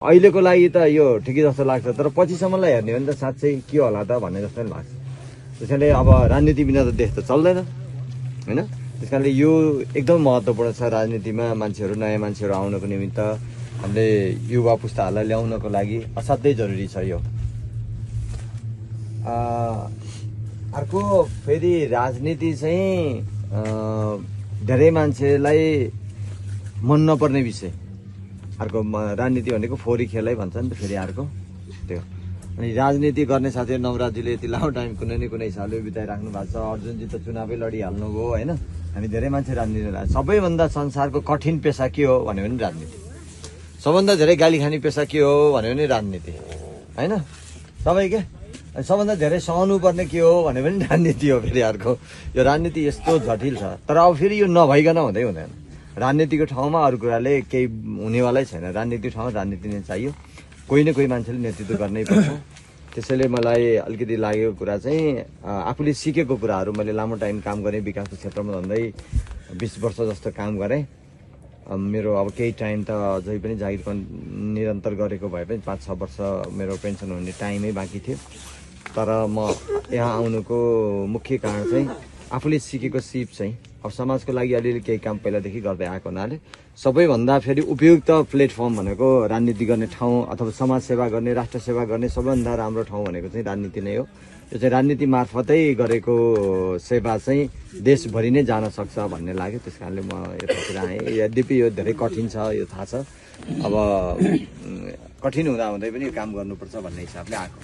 अहिलेको लागि त यो ठिकै जस्तो लाग्छ, तर पछिसम्मलाई हेर्ने हो भने त साँच्चै के होला त भन्ने जस्तो नि लाग्छ। त्यसैले अब राजनीति बिना त देश त चल्दैन होइन। त्यस कारणले यो एकदम महत्त्वपूर्ण छ राजनीतिमा। मान्छेहरू नयाँ मान्छेहरू आउनको निमित्त हामीले युवा पुस्ताहरूलाई ल्याउनको लागि असाध्यै जरुरी छ यो। अर्को फेरि राजनीति चाहिँ धेरै मान्छेलाई मन नपर्ने विषय। अर्को राजनीति भनेको फोहोरी खेलै भन्छ नि त फेरि अर्को त्यो। अनि राजनीति गर्ने साथीहरू नवराजीले यति लामो टाइम कुनै न कुनै हिसाबले बिताइराख्नु भएको छ। अर्जुनजी त चुनावै लडिहाल्नुभयो होइन। हामी धेरै मान्छे राजनीति, सबैभन्दा संसारको कठिन पेसा के हो भन्यो भने राजनीति। सबभन्दा धेरै गाली खाने पेसा के हो भन्यो भने राजनीति होइन। सबै के सबभन्दा धेरै सहनुपर्ने के हो भन्यो भने राजनीति हो फेरि अर्को। यो राजनीति यस्तो जटिल छ, तर अब फेरि यो नभइकन हुँदै हुँदैन। राजनीतिको ठाउँमा अरू कुराले केही हुनेवालै छैन। राजनीतिको ठाउँमा राजनीति नै चाहियो। कोही न कोही मान्छेले नेतृत्व गर्नै पर्छ। त्यसैले मलाई अलिकति लागेको कुरा चाहिँ आफूले सिकेको कुराहरू, मैले लामो टाइम काम गरेँ विकासको क्षेत्रमा, झन्डै 20 वर्ष जस्तो काम गरेँ। मेरो अब केही टाइम त अझै पनि जागिर निरन्तर गरेको भए पनि 5-6 वर्ष मेरो पेन्सन हुने टाइमै बाँकी थियो। तर म यहाँ आउनुको मुख्य कारण चाहिँ आफूले सिकेको सिप चाहिँ अब समाजको लागि अलिअलि केही काम पहिलादेखि गर्दै आएको हुनाले सबैभन्दा फेरि उपयुक्त प्लेटफर्म भनेको राजनीति गर्ने ठाउँ अथवा समाज सेवा गर्ने, राष्ट्र सेवा गर्ने सबैभन्दा राम्रो ठाउँ भनेको चाहिँ राजनीति नै हो। यो चाहिँ राजनीति मार्फतै गरेको सेवा चाहिँ देशभरि नै जान सक्छ भन्ने लाग्यो। त्यस कारणले म यतातिर आएँ। यद्यपि यो धेरै कठिन छ, यो थाहा छ। अब कठिन हुँदा हुँदै पनि काम गर्नुपर्छ भन्ने हिसाबले आएको।